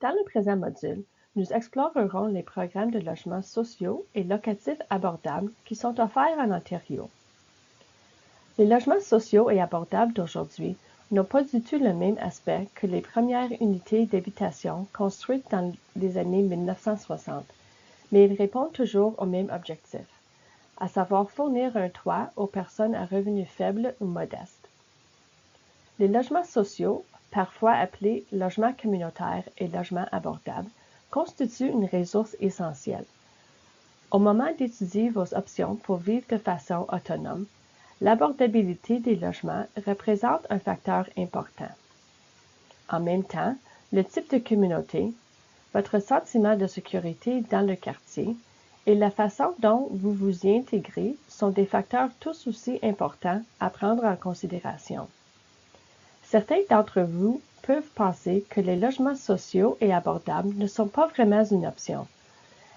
Dans le présent module, nous explorerons les programmes de logements sociaux et locatifs abordables qui sont offerts en Ontario. Les logements sociaux et abordables d'aujourd'hui n'ont pas du tout le même aspect que les premières unités d'habitation construites dans les années 1960, mais ils répondent toujours au même objectif, à savoir fournir un toit aux personnes à revenus faibles ou modestes. Les logements sociaux, parfois appelés logements communautaires et logements abordables, constituent une ressource essentielle. Au moment d'étudier vos options pour vivre de façon autonome, l'abordabilité des logements représente un facteur important. En même temps, le type de communauté, votre sentiment de sécurité dans le quartier et la façon dont vous vous y intégrez sont des facteurs tous aussi importants à prendre en considération. Certains d'entre vous peuvent penser que les logements sociaux et abordables ne sont pas vraiment une option.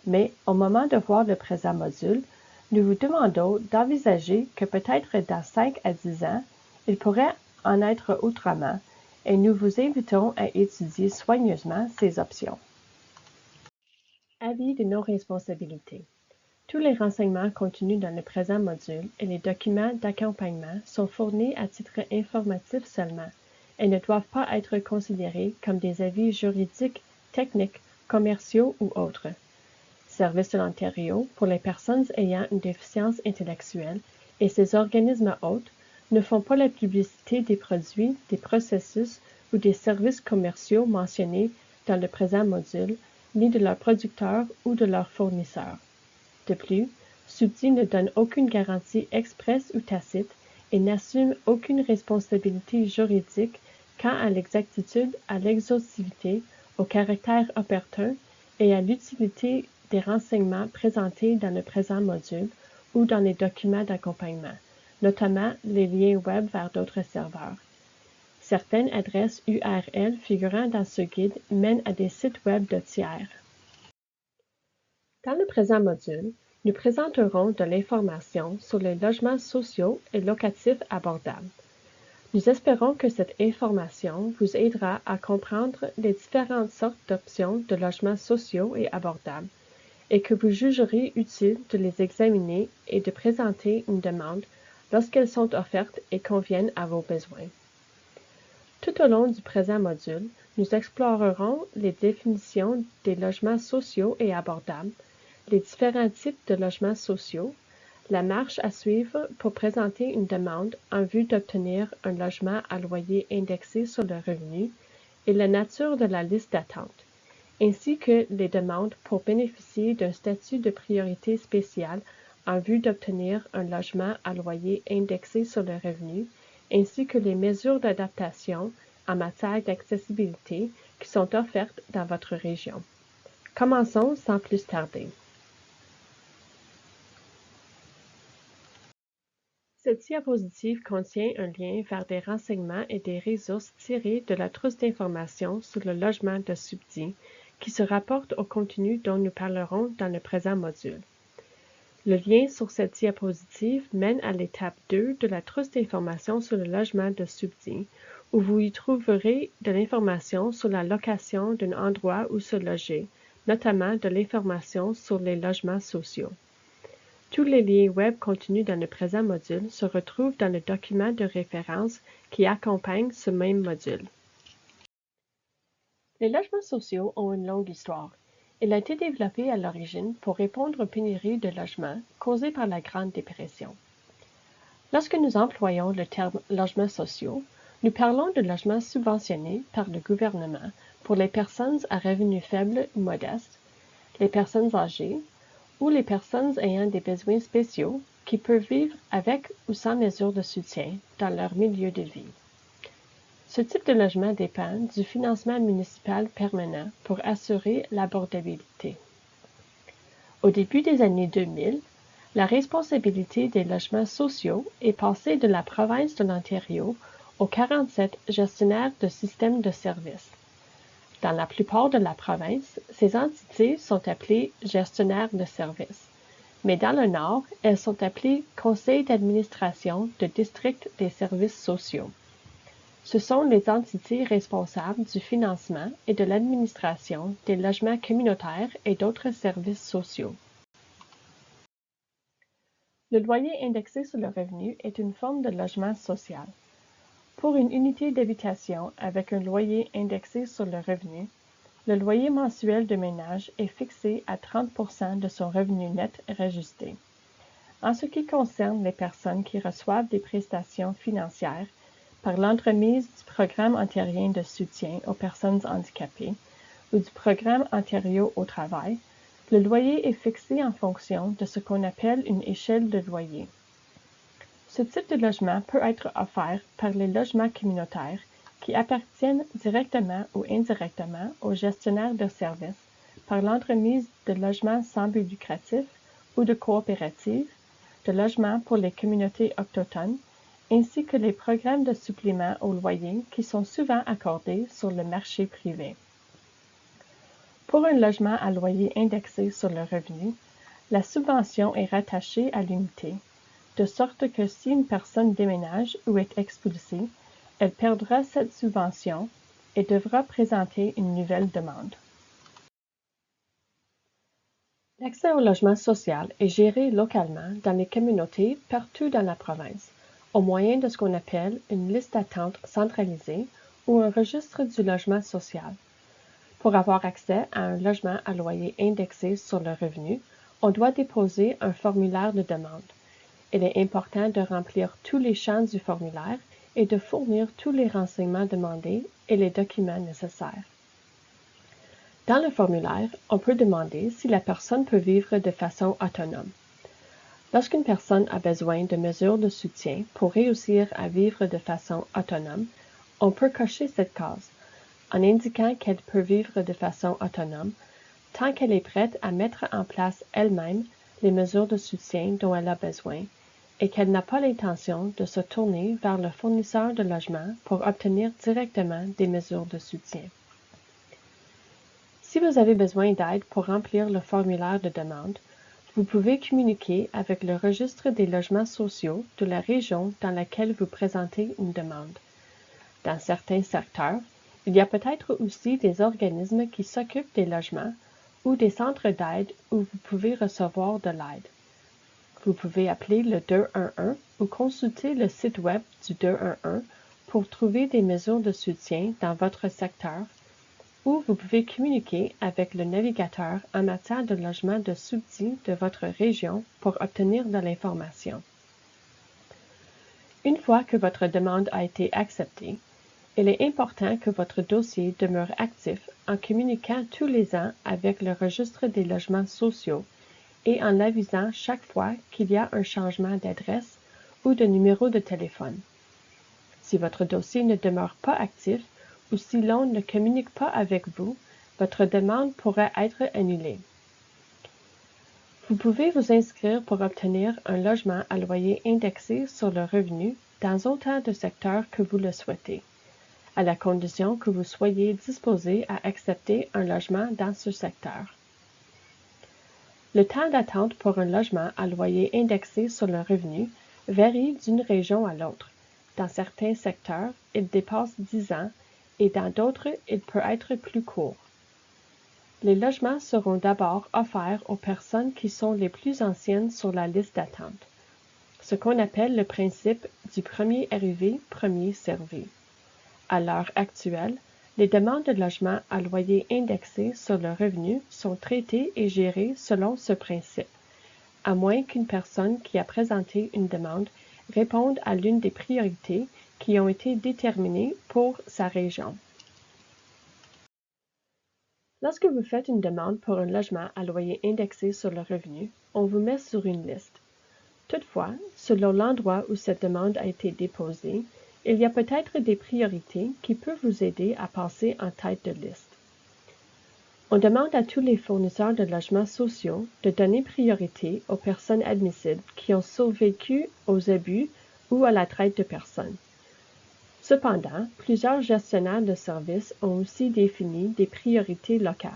Mais au moment de voir le présent module, nous vous demandons d'envisager que peut-être dans 5 à 10 ans, il pourrait en être autrement et nous vous invitons à étudier soigneusement ces options. Avis de non-responsabilité. Tous les renseignements contenus dans le présent module et les documents d'accompagnement sont fournis à titre informatif seulement et ne doivent pas être considérés comme des avis juridiques, techniques, commerciaux ou autres. Services de l'Ontario pour les personnes ayant une déficience intellectuelle et ses organismes hôtes ne font pas la publicité des produits, des processus ou des services commerciaux mentionnés dans le présent module, ni de leurs producteurs ou de leurs fournisseurs. De plus, Subdi ne donne aucune garantie expresse ou tacite et n'assume aucune responsabilité juridique quant à l'exactitude, à l'exhaustivité, au caractère opportun et à l'utilité des renseignements présentés dans le présent module ou dans les documents d'accompagnement, notamment les liens web vers d'autres serveurs. Certaines adresses URL figurant dans ce guide mènent à des sites web de tiers. Dans le présent module, nous présenterons de l'information sur les logements sociaux et locatifs abordables. Nous espérons que cette information vous aidera à comprendre les différentes sortes d'options de logements sociaux et abordables et que vous jugerez utile de les examiner et de présenter une demande lorsqu'elles sont offertes et conviennent à vos besoins. Tout au long du présent module, nous explorerons les définitions des logements sociaux et abordables, les différents types de logements sociaux, la marche à suivre pour présenter une demande en vue d'obtenir un logement à loyer indexé sur le revenu et la nature de la liste d'attente, ainsi que les demandes pour bénéficier d'un statut de priorité spéciale en vue d'obtenir un logement à loyer indexé sur le revenu, ainsi que les mesures d'adaptation en matière d'accessibilité qui sont offertes dans votre région. Commençons sans plus tarder. Cette diapositive contient un lien vers des renseignements et des ressources tirés de la trousse d'informations sur le logement de Subdi qui se rapporte au contenu dont nous parlerons dans le présent module. Le lien sur cette diapositive mène à l'étape 2 de la trousse d'informations sur le logement de Subdi, où vous y trouverez de l'information sur la location d'un endroit où se loger, notamment de l'information sur les logements sociaux. Tous les liens web contenus dans le présent module se retrouvent dans le document de référence qui accompagne ce même module. Les logements sociaux ont une longue histoire. Il a été développé à l'origine pour répondre aux pénuries de logements causées par la Grande Dépression. Lorsque nous employons le terme logements sociaux, nous parlons de logements subventionnés par le gouvernement pour les personnes à revenus faibles ou modestes, les personnes âgées, ou les personnes ayant des besoins spéciaux qui peuvent vivre avec ou sans mesures de soutien dans leur milieu de vie. Ce type de logement dépend du financement municipal permanent pour assurer l'abordabilité. Au début des années 2000, la responsabilité des logements sociaux est passée de la province de l'Ontario aux 47 gestionnaires de systèmes de services. Dans la plupart de la province, ces entités sont appelées gestionnaires de services, mais dans le Nord, elles sont appelées conseils d'administration de district des services sociaux. Ce sont les entités responsables du financement et de l'administration des logements communautaires et d'autres services sociaux. Le loyer indexé sur le revenu est une forme de logement social. Pour une unité d'habitation avec un loyer indexé sur le revenu, le loyer mensuel de ménage est fixé à 30% de son revenu net rajusté. En ce qui concerne les personnes qui reçoivent des prestations financières par l'entremise du Programme ontarien de soutien aux personnes handicapées ou du Programme Ontario au travail, le loyer est fixé en fonction de ce qu'on appelle une échelle de loyer. Ce type de logement peut être offert par les logements communautaires qui appartiennent directement ou indirectement aux gestionnaires de services par l'entremise de logements sans but lucratif ou de coopératives, de logements pour les communautés autochtones, ainsi que les programmes de supplément au loyer qui sont souvent accordés sur le marché privé. Pour un logement à loyer indexé sur le revenu, la subvention est rattachée à l'unité, de sorte que si une personne déménage ou est expulsée, elle perdra cette subvention et devra présenter une nouvelle demande. L'accès au logement social est géré localement dans les communautés partout dans la province, au moyen de ce qu'on appelle une liste d'attente centralisée ou un registre du logement social. Pour avoir accès à un logement à loyer indexé sur le revenu, on doit déposer un formulaire de demande. Il est important de remplir tous les champs du formulaire et de fournir tous les renseignements demandés et les documents nécessaires. Dans le formulaire, on peut demander si la personne peut vivre de façon autonome. Lorsqu'une personne a besoin de mesures de soutien pour réussir à vivre de façon autonome, on peut cocher cette case en indiquant qu'elle peut vivre de façon autonome tant qu'elle est prête à mettre en place elle-même les mesures de soutien dont elle a besoin et qu'elle n'a pas l'intention de se tourner vers le fournisseur de logement pour obtenir directement des mesures de soutien. Si vous avez besoin d'aide pour remplir le formulaire de demande, vous pouvez communiquer avec le registre des logements sociaux de la région dans laquelle vous présentez une demande. Dans certains secteurs, il y a peut-être aussi des organismes qui s'occupent des logements ou des centres d'aide où vous pouvez recevoir de l'aide. Vous pouvez appeler le 211 ou consulter le site web du 211 pour trouver des mesures de soutien dans votre secteur ou vous pouvez communiquer avec le navigateur en matière de logement de subsides de votre région pour obtenir de l'information. Une fois que votre demande a été acceptée, il est important que votre dossier demeure actif en communiquant tous les ans avec le registre des logements sociaux et en l'avisant chaque fois qu'il y a un changement d'adresse ou de numéro de téléphone. Si votre dossier ne demeure pas actif ou si l'on ne communique pas avec vous, votre demande pourra être annulée. Vous pouvez vous inscrire pour obtenir un logement à loyer indexé sur le revenu dans autant de secteurs que vous le souhaitez, à la condition que vous soyez disposé à accepter un logement dans ce secteur. Le temps d'attente pour un logement à loyer indexé sur le revenu varie d'une région à l'autre. Dans certains secteurs, il dépasse 10 ans et dans d'autres, il peut être plus court. Les logements seront d'abord offerts aux personnes qui sont les plus anciennes sur la liste d'attente, ce qu'on appelle le principe du premier arrivé, premier servi. À l'heure actuelle, les demandes de logement à loyer indexé sur le revenu sont traitées et gérées selon ce principe, à moins qu'une personne qui a présenté une demande réponde à l'une des priorités qui ont été déterminées pour sa région. Lorsque vous faites une demande pour un logement à loyer indexé sur le revenu, on vous met sur une liste. Toutefois, selon l'endroit où cette demande a été déposée, il y a peut-être des priorités qui peuvent vous aider à passer en tête de liste. On demande à tous les fournisseurs de logements sociaux de donner priorité aux personnes admissibles qui ont survécu aux abus ou à la traite de personnes. Cependant, plusieurs gestionnaires de services ont aussi défini des priorités locales.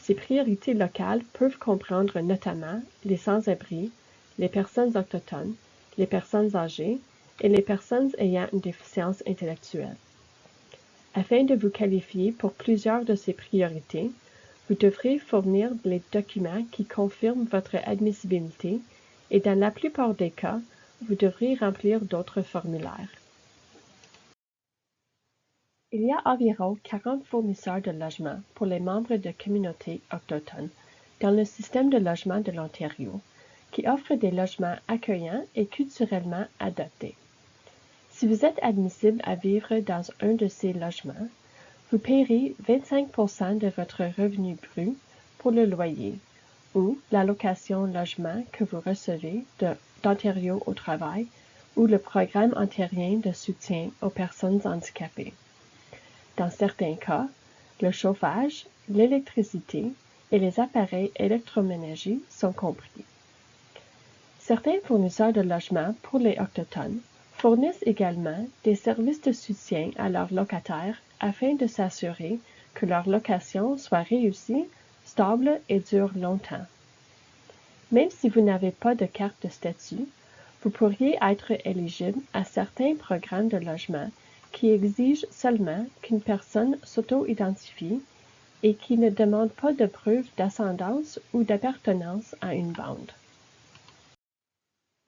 Ces priorités locales peuvent comprendre notamment les sans-abri, les personnes autochtones, les personnes âgées, et les personnes ayant une déficience intellectuelle. Afin de vous qualifier pour plusieurs de ces priorités, vous devrez fournir les documents qui confirment votre admissibilité et dans la plupart des cas, vous devrez remplir d'autres formulaires. Il y a environ 40 fournisseurs de logements pour les membres de communautés autochtones dans le système de logement de l'Ontario, qui offrent des logements accueillants et culturellement adaptés. Si vous êtes admissible à vivre dans un de ces logements, vous paierez 25% de votre revenu brut pour le loyer ou l'allocation logement que vous recevez d'Ontario au travail ou le programme ontarien de soutien aux personnes handicapées. Dans certains cas, le chauffage, l'électricité et les appareils électroménagers sont compris. Certains fournisseurs de logements pour les Autochtones fournissent également des services de soutien à leurs locataires afin de s'assurer que leur location soit réussie, stable et dure longtemps. Même si vous n'avez pas de carte de statut, vous pourriez être éligible à certains programmes de logement qui exigent seulement qu'une personne s'auto-identifie et qui ne demandent pas de preuve d'ascendance ou d'appartenance à une bande.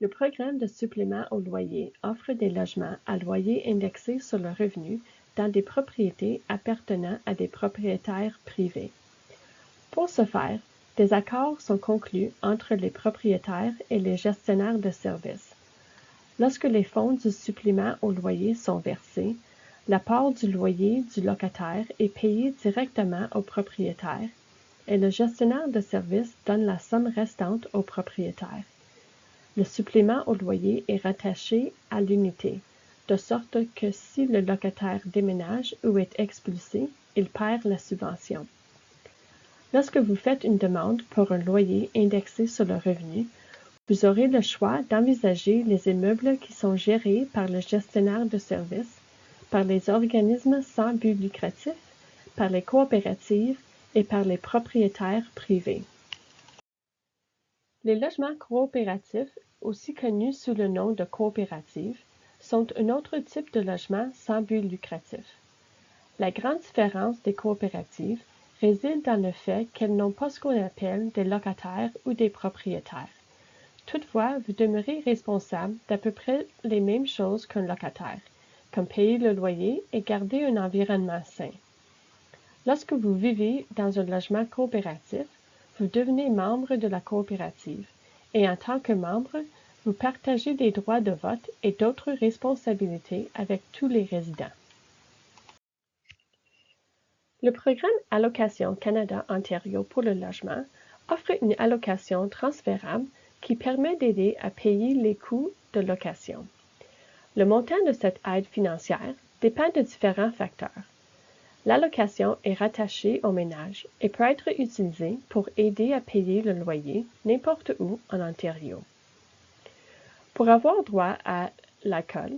Le programme de supplément au loyer offre des logements à loyer indexé sur le revenu dans des propriétés appartenant à des propriétaires privés. Pour ce faire, des accords sont conclus entre les propriétaires et les gestionnaires de services. Lorsque les fonds du supplément au loyer sont versés, la part du loyer du locataire est payée directement au propriétaire et le gestionnaire de services donne la somme restante au propriétaire. Le supplément au loyer est rattaché à l'unité, de sorte que si le locataire déménage ou est expulsé, il perd la subvention. Lorsque vous faites une demande pour un loyer indexé sur le revenu, vous aurez le choix d'envisager les immeubles qui sont gérés par le gestionnaire de services, par les organismes sans but lucratif, par les coopératives et par les propriétaires privés. Les logements coopératifs, aussi connus sous le nom de coopératives, sont un autre type de logement sans but lucratif. La grande différence des coopératives réside dans le fait qu'elles n'ont pas ce qu'on appelle des locataires ou des propriétaires. Toutefois, vous demeurez responsable d'à peu près les mêmes choses qu'un locataire, comme payer le loyer et garder un environnement sain. Lorsque vous vivez dans un logement coopératif, vous devenez membre de la coopérative et en tant que membre, vous partagez des droits de vote et d'autres responsabilités avec tous les résidents. Le programme Allocation Canada-Ontario pour le logement offre une allocation transférable qui permet d'aider à payer les coûts de location. Le montant de cette aide financière dépend de différents facteurs. L'allocation est rattachée au ménage et peut être utilisée pour aider à payer le loyer n'importe où en Ontario. Pour avoir droit à l'ACOL,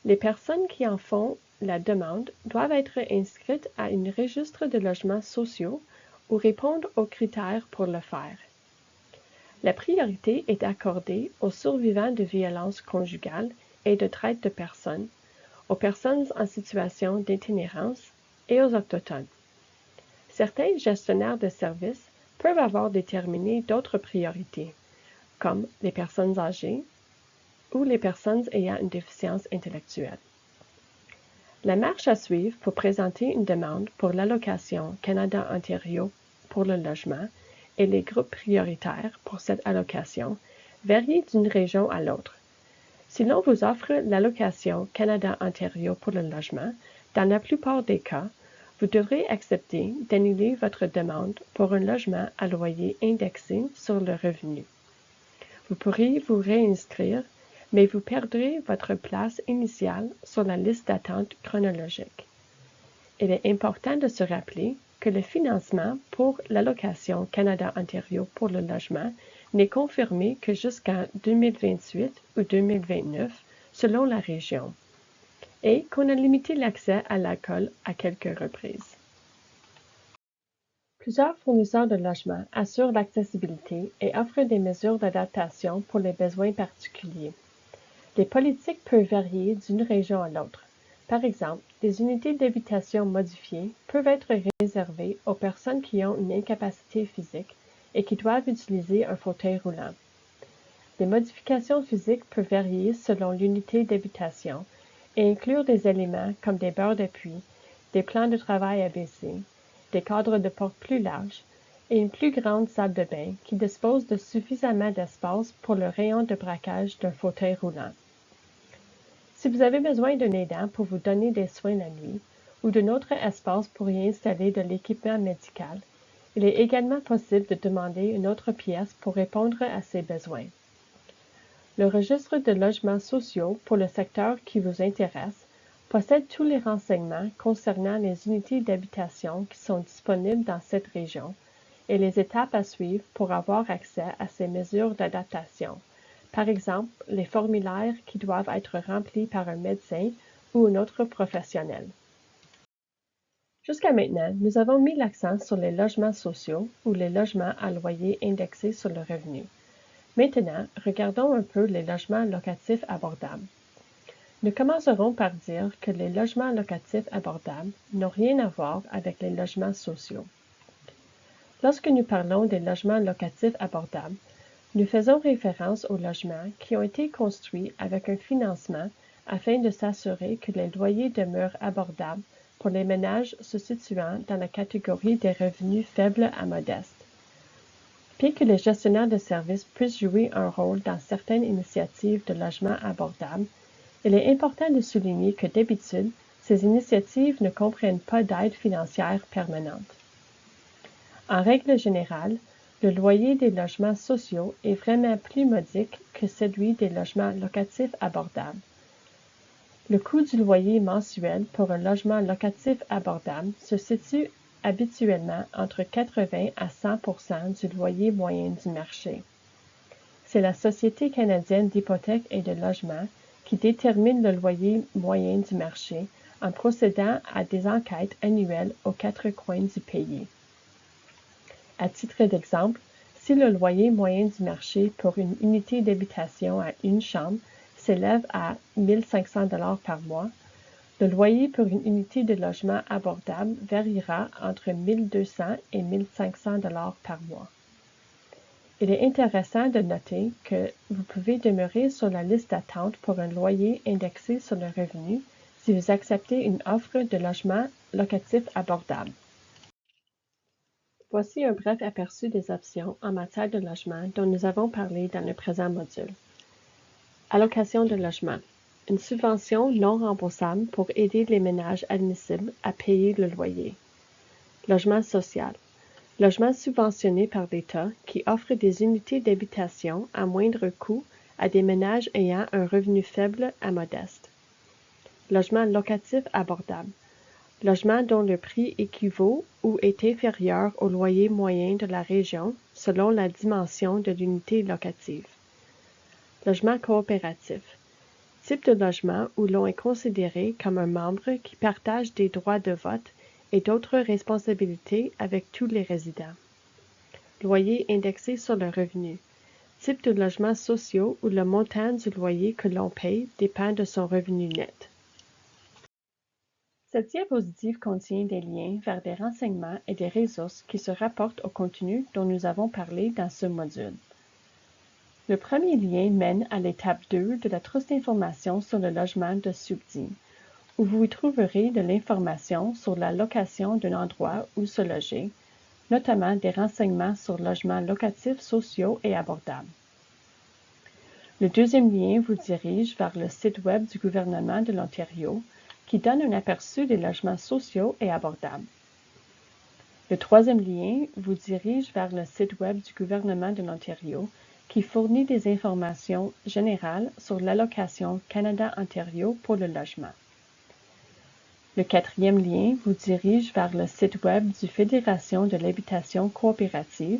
les personnes qui en font la demande doivent être inscrites à un registre de logements sociaux ou répondre aux critères pour le faire. La priorité est accordée aux survivants de violences conjugales et de traite de personnes, aux personnes en situation d'itinérance et aux Autochtones. Certains gestionnaires de services peuvent avoir déterminé d'autres priorités, comme les personnes âgées ou les personnes ayant une déficience intellectuelle. La marche à suivre pour présenter une demande pour l'allocation Canada-Ontario pour le logement et les groupes prioritaires pour cette allocation varient d'une région à l'autre. Si l'on vous offre l'allocation Canada-Ontario pour le logement, dans la plupart des cas, vous devrez accepter d'annuler votre demande pour un logement à loyer indexé sur le revenu. Vous pourrez vous réinscrire, mais vous perdrez votre place initiale sur la liste d'attente chronologique. Il est important de se rappeler que le financement pour l'allocation Canada-Ontario pour le logement n'est confirmé que jusqu'en 2028 ou 2029 selon la région, et qu'on a limité l'accès à l'ACOL à quelques reprises. Plusieurs fournisseurs de logements assurent l'accessibilité et offrent des mesures d'adaptation pour les besoins particuliers. Les politiques peuvent varier d'une région à l'autre. Par exemple, des unités d'habitation modifiées peuvent être réservées aux personnes qui ont une incapacité physique et qui doivent utiliser un fauteuil roulant. Les modifications physiques peuvent varier selon l'unité d'habitation et inclure des éléments comme des barres d'appui, des plans de travail abaissés, des cadres de porte plus larges et une plus grande salle de bain qui dispose de suffisamment d'espace pour le rayon de braquage d'un fauteuil roulant. Si vous avez besoin d'un aidant pour vous donner des soins la nuit ou d'un autre espace pour y installer de l'équipement médical, il est également possible de demander une autre pièce pour répondre à ces besoins. Le registre de logements sociaux pour le secteur qui vous intéresse possède tous les renseignements concernant les unités d'habitation qui sont disponibles dans cette région et les étapes à suivre pour avoir accès à ces mesures d'adaptation. Par exemple, les formulaires qui doivent être remplis par un médecin ou un autre professionnel. Jusqu'à maintenant, nous avons mis l'accent sur les logements sociaux ou les logements à loyer indexé sur le revenu. Maintenant, regardons un peu les logements locatifs abordables. Nous commencerons par dire que les logements locatifs abordables n'ont rien à voir avec les logements sociaux. Lorsque nous parlons des logements locatifs abordables, nous faisons référence aux logements qui ont été construits avec un financement afin de s'assurer que les loyers demeurent abordables pour les ménages se situant dans la catégorie des revenus faibles à modestes. Bien que les gestionnaires de services puissent jouer un rôle dans certaines initiatives de logement abordable, il est important de souligner que d'habitude, ces initiatives ne comprennent pas d'aide financière permanente. En règle générale, le loyer des logements sociaux est vraiment plus modique que celui des logements locatifs abordables. Le coût du loyer mensuel pour un logement locatif abordable se situe habituellement entre 80 à 100% du loyer moyen du marché. C'est la Société canadienne d'hypothèques et de logement qui détermine le loyer moyen du marché en procédant à des enquêtes annuelles aux 4 coins du pays. À titre d'exemple, si le loyer moyen du marché pour une unité d'habitation à une chambre s'élève à 1 500 $ par mois, le loyer pour une unité de logement abordable variera entre 1 200 et 1 500 $ par mois. Il est intéressant de noter que vous pouvez demeurer sur la liste d'attente pour un loyer indexé sur le revenu si vous acceptez une offre de logement locatif abordable. Voici un bref aperçu des options en matière de logement dont nous avons parlé dans le présent module. Allocation de logement. Une subvention non remboursable pour aider les ménages admissibles à payer le loyer. Logement social. Logement subventionné par l'État qui offre des unités d'habitation à moindre coût à des ménages ayant un revenu faible à modeste. Logement locatif abordable. Logement dont le prix équivaut ou est inférieur au loyer moyen de la région selon la dimension de l'unité locative. Logement coopératif. Type de logement où l'on est considéré comme un membre qui partage des droits de vote et d'autres responsabilités avec tous les résidents. Loyer indexé sur le revenu. Type de logement sociaux où le montant du loyer que l'on paye dépend de son revenu net. Cette diapositive contient des liens vers des renseignements et des ressources qui se rapportent au contenu dont nous avons parlé dans ce module. Le premier lien mène à l'étape 2 de la trousse d'informations sur le logement de Subdi, où vous y trouverez de l'information sur la location d'un endroit où se loger, notamment des renseignements sur logements locatifs sociaux et abordables. Le deuxième lien vous dirige vers le site web du gouvernement de l'Ontario, qui donne un aperçu des logements sociaux et abordables. Le troisième lien vous dirige vers le site web du gouvernement de l'Ontario, qui fournit des informations générales sur l'allocation Canada-Ontario pour le logement. Le quatrième lien vous dirige vers le site web du Fédération de l'habitation coopérative,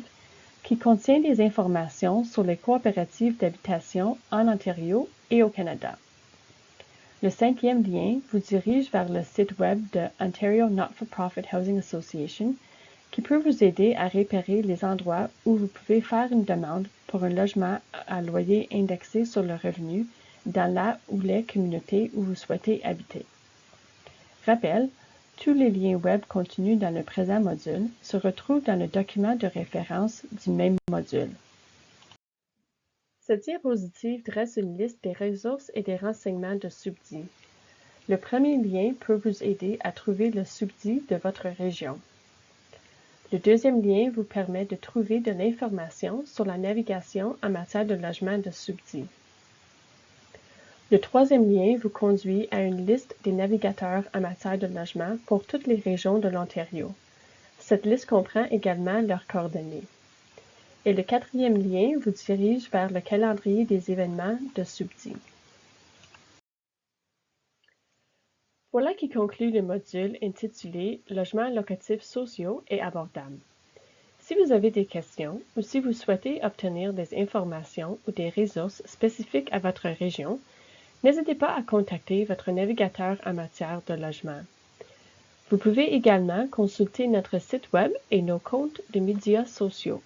qui contient des informations sur les coopératives d'habitation en Ontario et au Canada. Le cinquième lien vous dirige vers le site web de Ontario Not-for-Profit Housing Association, qui peut vous aider à repérer les endroits où vous pouvez faire une demande pour un logement à loyer indexé sur le revenu dans la ou les communautés où vous souhaitez habiter. Rappel, tous les liens web contenus dans le présent module se retrouvent dans le document de référence du même module. Cette diapositive dresse une liste des ressources et des renseignements de SUBDI. Le premier lien peut vous aider à trouver le SUBDI de votre région. Le deuxième lien vous permet de trouver de l'information sur la navigation en matière de logement de SUBDI. Le troisième lien vous conduit à une liste des navigateurs en matière de logement pour toutes les régions de l'Ontario. Cette liste comprend également leurs coordonnées. Et le quatrième lien vous dirige vers le calendrier des événements de SUBDI. Voilà qui conclut le module intitulé « Logements locatifs sociaux et abordables ». Si vous avez des questions ou si vous souhaitez obtenir des informations ou des ressources spécifiques à votre région, n'hésitez pas à contacter votre navigateur en matière de logement. Vous pouvez également consulter notre site web et nos comptes de médias sociaux.